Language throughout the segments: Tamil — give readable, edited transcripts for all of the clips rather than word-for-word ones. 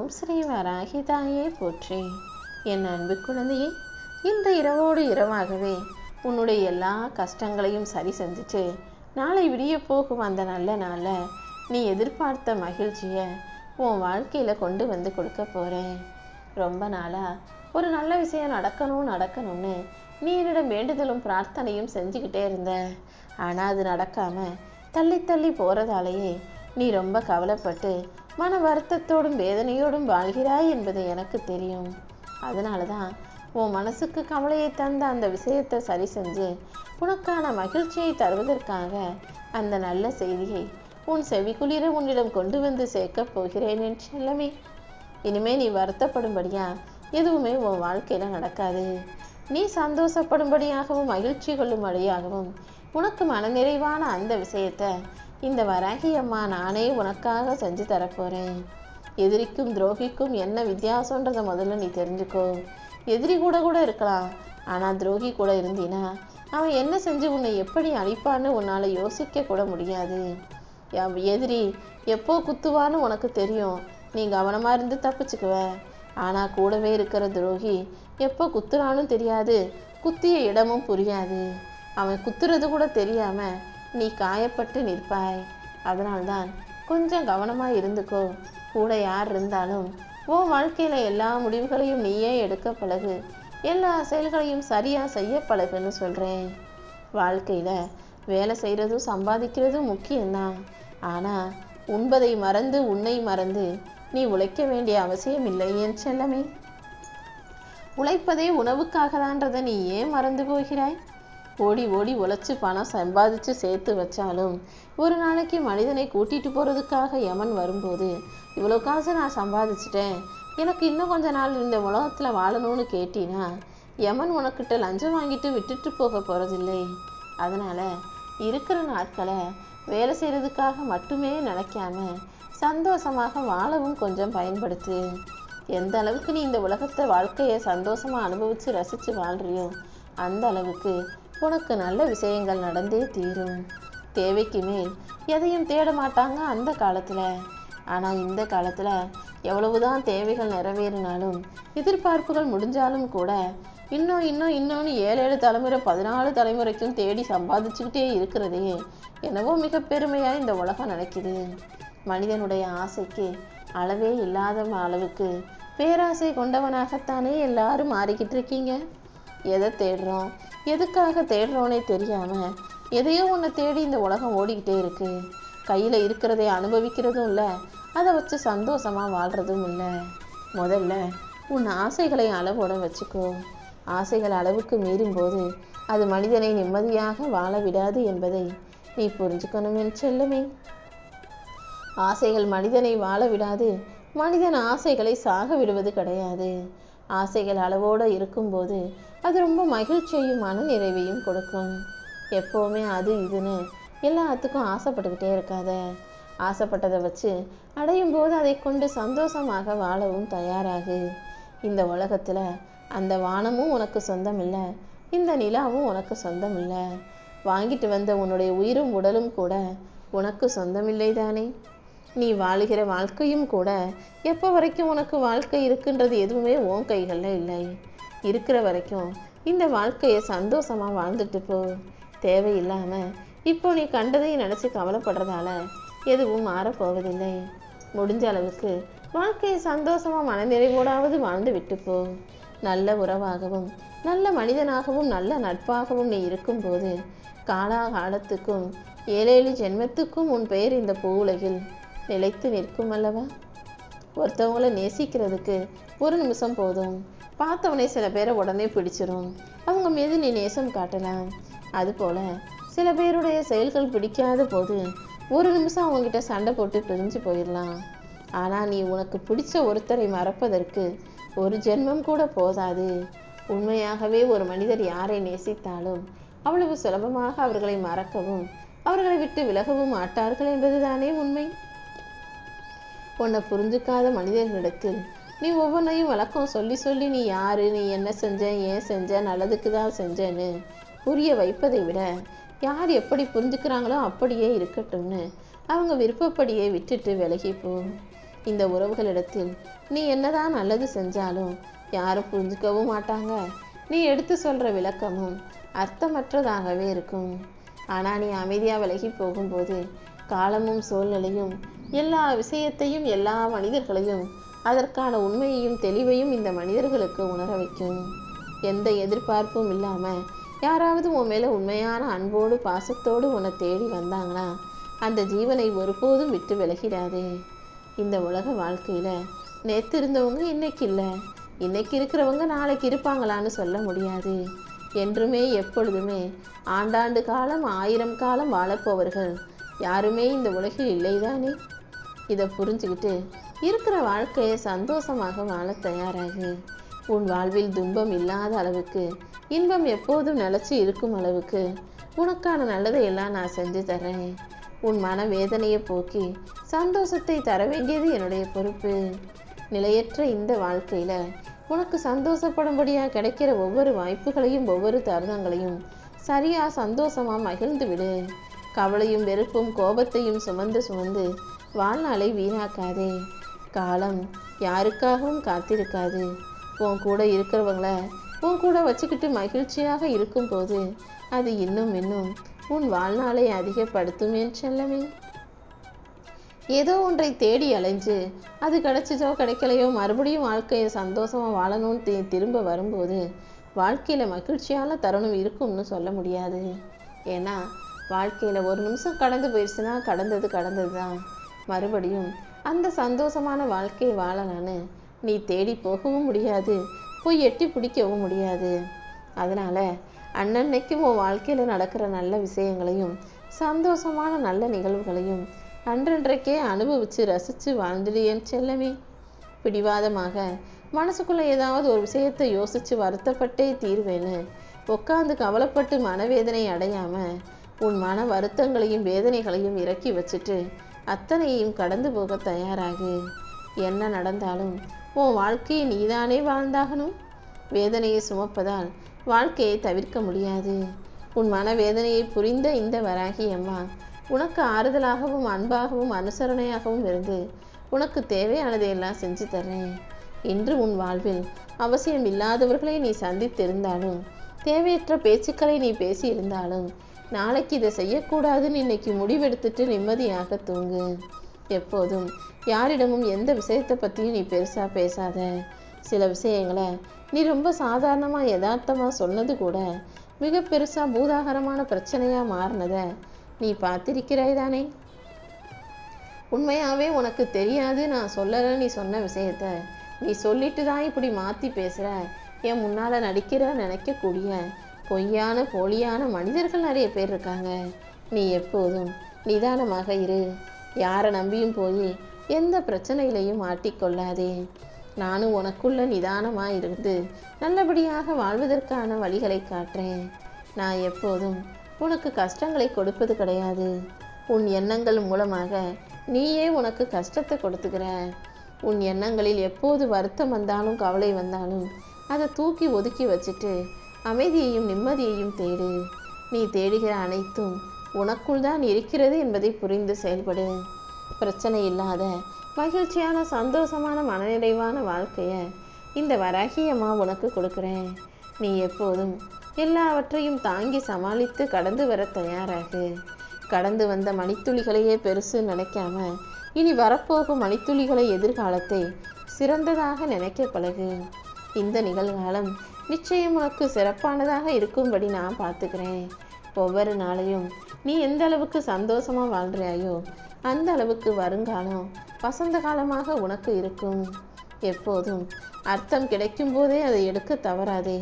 ஓம் ஸ்ரீ வராகிதாயே போற்றி. என் அன்பு குழந்தையே, இந்த இரவோடு இரவாகவே உன்னுடைய எல்லா கஷ்டங்களையும் சரி செஞ்சுட்டு நாளை விடிய போகும் அந்த நல்ல நாளில் நீ எதிர்பார்த்த மகிழ்ச்சியை உன் வாழ்க்கையில் கொண்டு வந்து கொடுக்க போகிறேன். ரொம்ப நாளாக ஒரு நல்ல விஷயம் நடக்கணும்னு நீ என்னிடம் வேண்டுதலும் பிரார்த்தனையும் செஞ்சுக்கிட்டே இருந்த. ஆனால் அது நடக்காமல் தள்ளி தள்ளி போகிறதாலேயே நீ ரொம்ப கவலைப்பட்டு மன வருத்தத்தோடும் வேதனையோடும் வாழ்கிறாய் என்பது எனக்கு தெரியும். அதனால தான் உன் மனசுக்கு கவலையை தந்த அந்த விஷயத்தை சரி செஞ்சு உனக்கான மகிழ்ச்சியை தருவதற்காக அந்த நல்ல செய்தியை உன் செவிக்குளிர உன்னிடம் கொண்டு வந்து சேர்க்கப் போகிறேன் என் செல்லமே. இனிமே நீ வருத்தப்படும்படியா எதுவுமே உன் வாழ்க்கையில நடக்காது. நீ சந்தோஷப்படும்படியாகவும் மகிழ்ச்சி கொள்ளும்படியாகவும் உனக்கு மனநிறைவான அந்த விஷயத்தை இந்த வராகி அம்மா நானே உனக்காக செஞ்சு தரப்போறேன். எதிரிக்கும் துரோகிக்கும் என்ன வித்தியாசன்றதை முதல்ல நீ தெரிஞ்சுக்கோ. எதிரி கூட இருக்கலாம், ஆனால் துரோகி கூட இருந்தீனா அவன் என்ன செஞ்சு உன்னை எப்படி அழிப்பான்னு உன்னால் யோசிக்க கூட முடியாது. எதிரி எப்போ குத்துவான்னு உனக்கு தெரியும், நீ கவனமாக இருந்து தப்பிச்சுக்குவ. ஆனால் கூடவே இருக்கிற துரோகி எப்போ குத்துறான்னு தெரியாது, குத்திய இடமும் புரியாது. அவன் குத்துறது கூட தெரியாமல் நீ காயப்பட்டு நிற்பாய். அதனால்தான் கொஞ்சம் கவனமாக இருந்துக்கோ. கூட யார் இருந்தாலும் உன் வாழ்க்கையில் எல்லா முடிவுகளையும் நீயே எடுக்க பழகு, எல்லா செயல்களையும் சரியாக செய்ய பழகுன்னு சொல்கிறேன். வாழ்க்கையில் வேலை செய்கிறதும் சம்பாதிக்கிறதும் முக்கியம்தான். ஆனால் உண்பதை மறந்து உன்னை மறந்து நீ உழைக்க வேண்டிய அவசியம் இல்லை என் செல்லமே. உழைப்பதே உணவுக்காக தான்றதை நீ ஏன் மறந்து போகிறாய்? ஓடி ஓடி உழைச்சி பணம் சம்பாதிச்சு சேர்த்து வச்சாலும் ஒரு நாளைக்கு மனிதனை கூட்டிட்டு போகிறதுக்காக யமன் வரும்போது இவ்வளோ காசு நான் சம்பாதிச்சிட்டேன், எனக்கு இன்னும் கொஞ்ச நாள் இந்த உலகத்தில் வாழணும்னு கேட்டினா யமன் உனக்கிட்ட லஞ்சம் வாங்கிட்டு விட்டுட்டு போக போகிறதில்லை. அதனால் இருக்கிற நாட்களை வேலை செய்கிறதுக்காக மட்டுமே நினைக்காம சந்தோஷமாக வாழவும் கொஞ்சம் பயன்படுத்து. எந்த அளவுக்கு நீ இந்த உலகத்தை வாழ்க்கையை சந்தோஷமாக அனுபவித்து ரசித்து வாழ்றியோ அந்த அளவுக்கு உனக்கு நல்ல விஷயங்கள் நடந்தே தீரும். தேவைக்கு மேல் எதையும் தேட மாட்டாங்க அந்த காலத்தில். ஆனால் இந்த காலத்தில் எவ்வளவுதான் தேவைகள் நிறைவேறினாலும் எதிர்பார்ப்புகள் முடிஞ்சாலும் கூட இன்னொன்று 7 தலைமுறை 14 தலைமுறைக்கும் தேடி சம்பாதிச்சுக்கிட்டே இருக்கிறதே என்னவோ மிக பெருமையாக இந்த உலகம் நினைக்குது. மனிதனுடைய ஆசைக்கு அளவே இல்லாத அளவுக்கு பேராசை கொண்டவனாகத்தானே எல்லாரும் மாறிக்கிட்டு இருக்கீங்க. எதை தேடுறோம், எதுக்காக தேடுறோன்னே தெரியாமல் எதையோ ஒன்று தேடி இந்த உலகம் ஓடிக்கிட்டே இருக்கு. கையில் இருக்கிறதை அனுபவிக்கிறதும் இல்லை, அதை வச்சு சந்தோஷமாக வாழ்கிறதும் இல்லை. முதல்ல உன் ஆசைகளை அளவோட வச்சுக்கோ. ஆசைகள் அளவுக்கு மீறும்போது அது மனிதனை நிம்மதியாக வாழ விடாது என்பதை நீ புரிஞ்சுக்கணும் என் செல்லமே. ஆசைகள் மனிதனை வாழ விடாது, மனிதன் ஆசைகளை சாக விடுவது கிடையாது. ஆசைகள் அளவோடு இருக்கும்போது அது ரொம்ப மகிழ்ச்சியையும் மன நிறைவையும் கொடுக்கும். எப்போவுமே அது இதுன்னு எல்லாத்துக்கும் ஆசைப்பட்டுக்கிட்டே இருக்காத. ஆசைப்பட்டதை வச்சு அடையும் போது அதை கொண்டு சந்தோஷமாக வாழவும் தயாராகு. இந்த உலகத்தில் அந்த வானமும் உனக்கு சொந்தம் இல்லை, இந்த நிலாவும் உனக்கு சொந்தம் இல்லை. வாங்கிட்டு வந்த உன்னுடைய உயிரும் உடலும் கூட உனக்கு சொந்தமில்லை தானே. நீ வாழுகிற வாழ்க்கையும் கூட எப்போ வரைக்கும் உனக்கு வாழ்க்கை இருக்குன்றது எதுவுமே உன் கைகளில் இல்லை. இருக்கிற வரைக்கும் இந்த வாழ்க்கையை சந்தோஷமாக வாழ்ந்துட்டு போ. தேவையில்லாமல் இப்போ நீ கண்டதையும் நினச்சி கவலைப்படுறதால எதுவும் மாறப்போவதில்லை. முடிஞ்ச அளவுக்கு வாழ்க்கையை சந்தோஷமாக மனநிறைவோடாவது வாழ்ந்து விட்டு போ. நல்ல உறவாகவும் நல்ல மனிதனாகவும் நல்ல நட்பாகவும் நீ இருக்கும்போது காலாகாலத்துக்கும் 7 ஜென்மத்துக்கும் உன் பெயர் இந்த பூவுலகில் நிலைத்து நிற்கும் அல்லவா. ஒருத்தவங்களை நேசிக்கிறதுக்கு ஒரு நிமிஷம் போதும். பார்த்தவனே சில பேரை உடனே பிடிச்சிரும், அவங்க மீது நீ நேசம் காட்டலாம். அதுபோல் சில பேருடைய செயல்கள் பிடிக்காத போது ஒரு நிமிஷம் அவங்ககிட்ட சண்டை போட்டு பிரிஞ்சு போயிடலாம். ஆனால் நீ உனக்கு பிடிச்ச ஒருத்தரை மறப்பதற்கு ஒரு ஜென்மம் கூட போதாது. உண்மையாகவே ஒரு மனிதர் யாரை நேசித்தாலும் அவ்வளவு சுலபமாக அவர்களை மறக்கவும் அவர்களை விட்டு விலகவும் மாட்டார்கள் என்பதுதானே உண்மை. உன்னை புரிஞ்சுக்காத மனிதர்களிடத்தில் நீ ஒவ்வொன்றையும் விளக்கம் சொல்லி சொல்லி நீ யாரு, நீ என்ன செஞ்ச, ஏன் செஞ்ச, நல்லதுக்கு தான் செஞ்சேன்னு புரிய வைப்பதை விட யார் எப்படி புரிஞ்சுக்கிறாங்களோ அப்படியே இருக்கட்டும்னு அவங்க விருப்பப்படியே விட்டுட்டு விலகிப்போ. இந்த உறவுகளிடத்தில் நீ என்னதான் நல்லது செஞ்சாலும் யாரும் புரிஞ்சுக்கவும் மாட்டாங்க. நீ எடுத்து சொல்ற விளக்கமும் அர்த்தமற்றதாகவே இருக்கும். ஆனா நீ அமைதியா விலகி போகும்போது காலமும் சூழ்நிலையும் எல்லா விஷயத்தையும் எல்லா மனிதர்களையும் அதற்கான உண்மையையும் தெளிவையும் இந்த மனிதர்களுக்கு உணர வைக்கும். எந்த எதிர்பார்ப்பும் இல்லாம யாராவது உன் மேல உண்மையான அன்போடு பாசத்தோடு உன்னை தேடி வந்தாங்கன்னா அந்த ஜீவனை ஒருபோதும் விட்டு விலகிடாதே. இந்த உலக வாழ்க்கையில நேற்று இருந்தவங்க இன்னைக்கு இல்லை, இன்னைக்கு இருக்கிறவங்க நாளைக்கு இருப்பாங்களான்னு சொல்ல முடியாது. என்றுமே எப்பொழுதுமே ஆண்டாண்டு காலம் 1000 காலம் வாழப்போவர்கள் யாருமே இந்த உலகில் இல்லைதானே. இதை புரிஞ்சுக்கிட்டு இருக்கிற வாழ்க்கையை சந்தோஷமாக வாழ தயாராகு. உன் வாழ்வில் துன்பம் இல்லாத அளவுக்கு இன்பம் எப்போதும் நிலச்சி இருக்கும் அளவுக்கு உனக்கான நல்லதை எல்லாம் நான் செஞ்சு தர்றேன். உன் மன வேதனையை போக்கி சந்தோஷத்தை தர வேண்டியது என்னுடைய பொறுப்பு. நிலையற்ற இந்த வாழ்க்கையில உனக்கு சந்தோஷப்படும்படியா கிடைக்கிற ஒவ்வொரு வாய்ப்புகளையும் ஒவ்வொரு தருணங்களையும் சரியா சந்தோஷமா மகிழ்ந்து விடு. கவலையும் வெறுப்பும் கோபத்தையும் சுமந்து சுமந்து வாழ்நாளை வீணாக்காதே. காலம் யாருக்காகவும் காத்திருக்காது. உன் கூட இருக்கிறவங்கள உன் கூட வச்சுக்கிட்டு மகிழ்ச்சியாக இருக்கும்போது அது இன்னும் இன்னும் உன் வாழ்நாளை அதிகப்படுத்தும் என் செல்லமே. ஏதோ ஒன்றை தேடி அலைஞ்சு அது கிடைச்சதோ கிடைக்கலையோ மறுபடியும் வாழ்க்கையை சந்தோஷமா வாழணும்னு திரும்ப வரும்போது வாழ்க்கையில மகிழ்ச்சியான தருணம் இருக்கும்னு சொல்ல முடியாது. ஏன்னா வாழ்க்கையில ஒரு நிமிஷம் கடந்து போயிடுச்சுன்னா கடந்தது தான். மறுபடியும் அந்த சந்தோஷமான வாழ்க்கையை வாழலான்னு நீ தேடி போகவும் முடியாது, போய் எட்டி பிடிக்கவும் முடியாது. அதனால அன்னன்னைக்கும் உன் வாழ்க்கையில நடக்கிற நல்ல விஷயங்களையும் சந்தோஷமான நல்ல நிகழ்வுகளையும் அன்றன்றைக்கே அனுபவிச்சு ரசிச்சு வாழ்ந்துடு என் செல்லமே. பிடிவாதமாக மனசுக்குள்ள ஏதாவது ஒரு விஷயத்தை யோசிச்சு வருத்தப்பட்டே தீர்வேன்னு உட்காந்து கவலைப்பட்டு மனவேதனை அடையாம உன் மன வருத்தங்களையும் வேதனைகளையும் இறக்கி வச்சுட்டு அத்தனையும் கடந்து போக தயாராகு. என்ன நடந்தாலும் உன் வாழ்க்கையை நீதானே வாழ்ந்தாகணும். வேதனையை சுமப்பதால் வாழ்க்கையை தவிர்க்க முடியாது. உன் மனவேதனையை புரிந்த இந்த வராகி அம்மா உனக்கு ஆறுதலாகவும் அன்பாகவும் அனுசரணையாகவும் இருந்து உனக்கு தேவையானதையெல்லாம் செஞ்சு தர்றேன். இன்று உன் வாழ்வில் அவசியம் இல்லாதவர்களை நீ சந்தித்திருந்தாலும் தேவையற்ற பேச்சுக்களை நீ பேசியிருந்தாலும் நாளைக்கு இதை செய்யக்கூடாதுன்னு இன்னைக்கு முடிவெடுத்துட்டு நிம்மதியாக தூங்கு. எப்போதும் யாரிடமும் எந்த விஷயத்தை பற்றியும் நீ பெருசாக பேசாத. சில விஷயங்களை நீ ரொம்ப சாதாரணமாக யதார்த்தமாக சொன்னது கூட மிக பெருசாக பூதாகரமான பிரச்சனையாக மாறினதை நீ பார்த்திருக்கிறாய் தானே. உண்மையாகவே உனக்கு தெரியாது நான் சொல்லலை நீ சொன்ன விஷயத்த நீ சொல்லிட்டு தான் இப்படி மாற்றி பேசுகிற. என் முன்னால் நடிக்கிற நினைக்கக்கூடிய பொய்யான போலியான மனிதர்கள் நிறைய பேர் இருக்காங்க. நீ எப்போதும் நிதானமாக இரு. யாரை நம்பியும் போய் எந்த பிரச்சனையிலையும் மாட்டிக்கொள்ளாதே. நானும் உனக்குள்ள நிதானமாக இருந்து நல்லபடியாக வாழ்வதற்கான வழிகளை காட்டுறேன். நான் எப்போதும் உனக்கு கஷ்டங்களை கொடுப்பது கிடையாது. உன் எண்ணங்கள் மூலமாக நீயே உனக்கு கஷ்டத்தை கொடுத்துக்கிற. உன் எண்ணங்களில் எப்போது வருத்தம் வந்தாலும் கவலை வந்தாலும் அதை தூக்கி ஒதுக்கி வச்சுட்டு அமைதியையும் நிம்மதியையும் தேடு. நீ தேடுகிற அனைத்தும் உனக்குள் தான் இருக்கிறது என்பதை புரிந்து செயல்படு. பிரச்சனை இல்லாத மகிழ்ச்சியான சந்தோஷமான மனநிறைவான வாழ்க்கையை இந்த வராகியம்மா உனக்கு கொடுக்குறேன். நீ எப்போதும் எல்லாவற்றையும் தாங்கி சமாளித்து கடந்து வர தயாராகு. கடந்து வந்த மணித்துளிகளையே பெருசு நினைக்காம இனி வரப்போகும் மணித்துளிகளை எதிர்காலத்தை சிறந்ததாக நினைக்க பழகு. இந்த நிகழ்காலம் நிச்சயம் உனக்கு சிறப்பானதாக இருக்கும்படி நான் பார்த்துக்கிறேன். ஒவ்வொரு நாளையும் நீ எந்த அளவுக்கு சந்தோஷமாக வாழ்கிறாயோ அந்த அளவுக்கு வருங்காலம் வசந்த காலமாக உனக்கு இருக்கும். எப்போதும் அர்த்தம் கிடைக்கும் போதே அதை எடுக்க தவறாதே.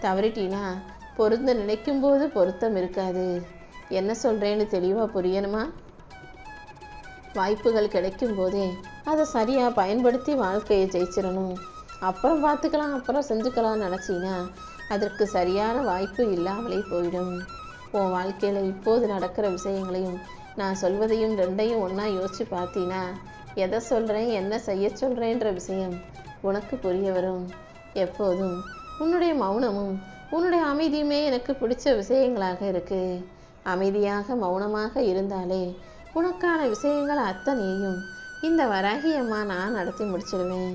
தவறிட்டினா பொருந்த நினைக்கும் போது பொருத்தம் இருக்காது. என்ன சொல்கிறேன்னு தெளிவாக புரியணுமா? வாய்ப்புகள் கிடைக்கும் போதே அதை சரியாக பயன்படுத்தி வாழ்க்கையை ஜெயிச்சிடணும். அப்புறம் பார்த்துக்கலாம் அப்புறம் செஞ்சுக்கலாம்னு நினச்சின்னா அதற்கு சரியான வாய்ப்பு இல்லாமலே போயிடும். உன் வாழ்க்கையில் இப்போது நடக்கிற விஷயங்களையும் நான் சொல்வதையும் ரெண்டையும் ஒன்றா யோசித்து பார்த்தீன்னா எதை சொல்கிறேன் என்ன செய்ய சொல்கிறேன்ற விஷயம் உனக்கு புரிய வரும். எப்போதும் உன்னுடைய மௌனமும் உன்னுடைய அமைதியுமே எனக்கு பிடிச்ச விஷயங்களாக இருக்குது. அமைதியாக மௌனமாக இருந்தாலே உனக்கான விஷயங்கள் அத்தனையும் இந்த வராகி அம்மா நான் நடத்தி முடிச்சிடுவேன்.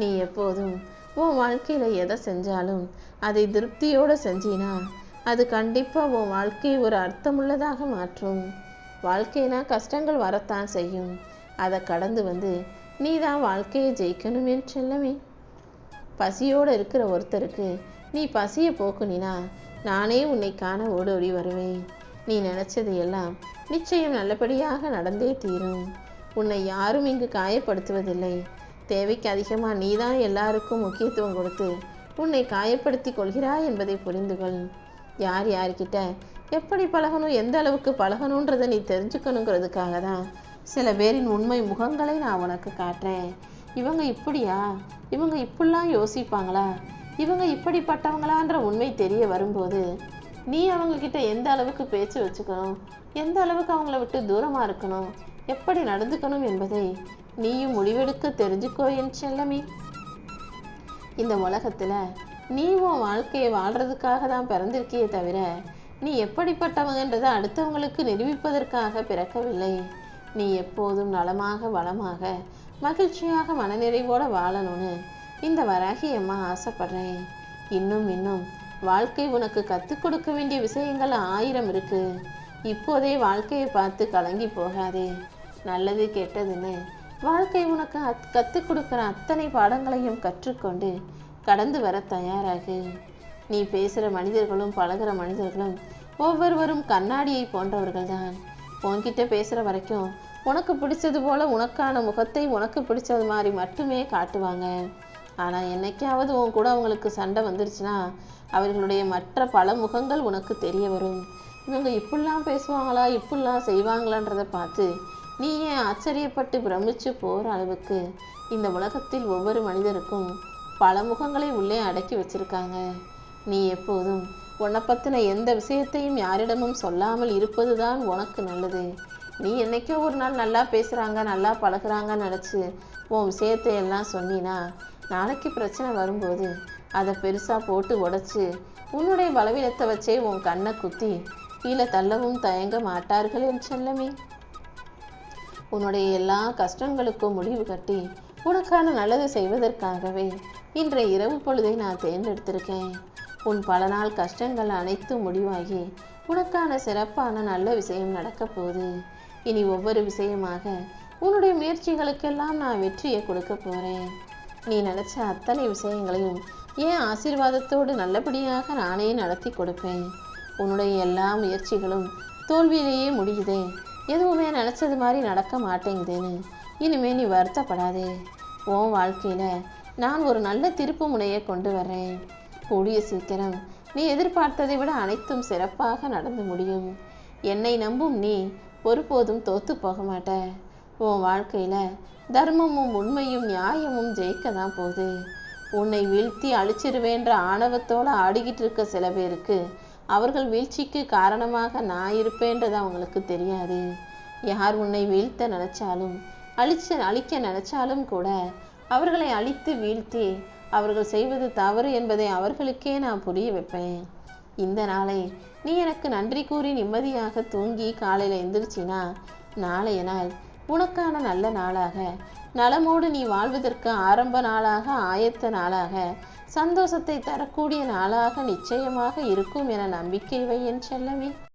நீ எப்போதும் உன் வாழ்க்கையில் எதை செஞ்சாலும் அதை திருப்தியோடு செஞ்சினா அது கண்டிப்பாக உன் வாழ்க்கையை ஒரு அர்த்தமுள்ளதாக மாற்றும். வாழ்க்கைனா கஷ்டங்கள் வரத்தான் செய்யும். அதை கடந்து வந்து நீ தான் வாழ்க்கையை ஜெயிக்கணும் என் செல்லமே. பசியோடு இருக்கிற ஒருத்தருக்கு நீ பசியை போக்குனினா நானே உன்னை காண ஓடோடி வருவேன். நீ நினச்சது எல்லாம் நிச்சயம் நல்லபடியாக நடந்தே தீரும். உன்னை யாரும் இங்கு காயப்படுத்துவதில்லை. தேவைக்கு அதிகமாக நீ தான் எல்லாருக்கும் முக்கியத்துவம் கொடுத்து உன்னை காயப்படுத்தி கொள்கிறாய் என்பதை புரிந்துகொள். யார் யார்கிட்ட எப்படி பழகணும், எந்த அளவுக்கு பழகணுன்றதை நீ தெரிஞ்சுக்கணுங்கிறதுக்காக தான் சில பேரின் உண்மை முகங்களை நான் உனக்கு காட்டுறேன். இவங்க இப்படியா, இவங்க இப்படிலாம் யோசிப்பாங்களா, இவங்க இப்படிப்பட்டவங்களான்ற உண்மை தெரிய வரும்போது நீ அவங்கக்கிட்ட எந்த அளவுக்கு பேச்சு வச்சுக்கணும், எந்த அளவுக்கு அவங்கள விட்டு தூரமாக இருக்கணும், எப்படி நடந்துக்கணும் என்பதை நீயும் முடிவெடுக்க தெரிஞ்சுக்கோ என் செல்லமே. இந்த உலகத்தில் நீ உன் வாழ்க்கையை வாழ்கிறதுக்காக தான் பிறந்திருக்கியே தவிர நீ எப்படிப்பட்டவங்கன்றதை அடுத்தவங்களுக்கு நிரூபிப்பதற்காக பிறக்கவில்லை. நீ எப்போதும் நலமாக வளமாக மகிழ்ச்சியாக மனநிறைவோடு வாழணும்னு இந்த வராகி அம்மா ஆசைப்படுறேன். இன்னும் வாழ்க்கை உனக்கு கற்றுக் கொடுக்க வேண்டிய விஷயங்கள் 1000 இருக்கு. இப்போதே வாழ்க்கையை பார்த்து கலங்கி போகாதே. நல்லது கெட்டதுன்னு வாழ்க்கை உனக்கு கற்றுக் கொடுக்குற அத்தனை பாடங்களையும் கற்றுக்கொண்டு கடந்து வர தயாராகு. நீ பேசுகிற மனிதர்களும் பழகிற மனிதர்களும் ஒவ்வொருவரும் கண்ணாடியை போன்றவர்கள் தான். உன்கிட்ட பேசுகிற வரைக்கும் உனக்கு பிடிச்சது போல உனக்கான முகத்தை உனக்கு பிடிச்சது மாதிரி மட்டுமே காட்டுவாங்க. ஆனால் என்னைக்காவது உன் கூட அவங்களுக்கு சண்டை வந்துருச்சுன்னா அவர்களுடைய மற்ற பல முகங்கள் உனக்கு தெரிய வரும். இவங்க இப்படிலாம் பேசுவாங்களா, இப்படிலாம் செய்வாங்களான்றதை பார்த்து நீ ஏன் ஆச்சரியப்பட்டு பிரமிச்சு போகிற அளவுக்கு இந்த உலகத்தில் ஒவ்வொரு மனிதருக்கும் பல முகங்களை உள்ளே அடக்கி வச்சிருக்காங்க. நீ எப்போதும் உன்னை பற்றின எந்த விஷயத்தையும் யாரிடமும் சொல்லாமல் இருப்பது தான் உனக்கு நல்லது. நீ என்னைக்கோ ஒரு நாள் நல்லா பேசுகிறாங்க, நல்லா பழகுறாங்கன்னு நினச்சி உன் விஷயத்தை எல்லாம் சொன்னினா நாளைக்கு பிரச்சனை வரும்போது அதை பெருசாக போட்டு உடைச்சி உன்னுடைய பலவீனத்தை வச்சே உன் கண்ணை குத்தி கீழே தள்ளவும் தயங்க மாட்டார்கள் என் செல்லமே. உன்னுடைய எல்லா கஷ்டங்களுக்கும் முடிவு கட்டி உனக்கான நல்லது செய்வதற்காகவே இன்றைய இரவு பொழுதை நான் தேர்ந்தெடுத்திருக்கேன். உன் பல நாள் கஷ்டங்கள் அனைத்தும் முடிவாகி உனக்கான சிறப்பான நல்ல விஷயம் நடக்கப் போகுது. இனி ஒவ்வொரு விஷயமாக உன்னுடைய முயற்சிகளுக்கெல்லாம் நான் வெற்றியை கொடுக்க போகிறேன். நீ நினச்ச அத்தனை விஷயங்களையும் ஏன் ஆசீர்வாதத்தோடு நல்லபடியாக நானே நடத்தி கொடுப்பேன். உன்னுடைய எல்லா முயற்சிகளும் தோல்வியிலேயே முடியுதே, எதுவுமே நினச்சது மாதிரி நடக்க மாட்டேங்குதுன்னு இனிமே நீ வருத்தப்படாதே. உன் வாழ்க்கையில் நான் ஒரு நல்ல திருப்பு முனையை கொண்டு வர்றேன். கூடிய சீக்கிரம் நீ எதிர்பார்த்ததை விட அனைத்தும் சிறப்பாக நடந்து முடியும். என்னை நம்பும் நீ ஒருபோதும் தோத்து போக மாட்ட. உன் வாழ்க்கையில் தர்மமும் உண்மையும் நியாயமும் ஜெயிக்க தான் போகுது. உன்னை வீழ்த்தி அழிச்சிருவேன்ற ஆணவத்தோடு ஆடிக்கிட்டு இருக்க சில பேருக்கு அவர்கள் வீழ்ச்சிக்கு காரணமாக நான் இருப்பேன்றது அவங்களுக்கு தெரியாது. யார் உன்னை வீழ்த்த நினைச்சாலும் அழிக்க நினைச்சாலும் கூட அவர்களை அழித்து வீழ்த்தி அவர்கள் செய்வது தவறு என்பதை அவர்களுக்கே நான் புரிய வைப்பேன். இந்த நாளை நீ எனக்கு நன்றி கூறி நிம்மதியாக தூங்கி காலையில் எந்திரிச்சினா நாளைய நாள் உனக்கான நல்ல நாளாக, நலமோடு நீ வாழ்வதற்கு ஆரம்ப நாளாக, ஆயத்த நாளாக, சந்தோஷத்தை தரக்கூடிய நாளாக நிச்சயமாக இருக்கும் என நம்பிக்கை வை என் செல்லமே.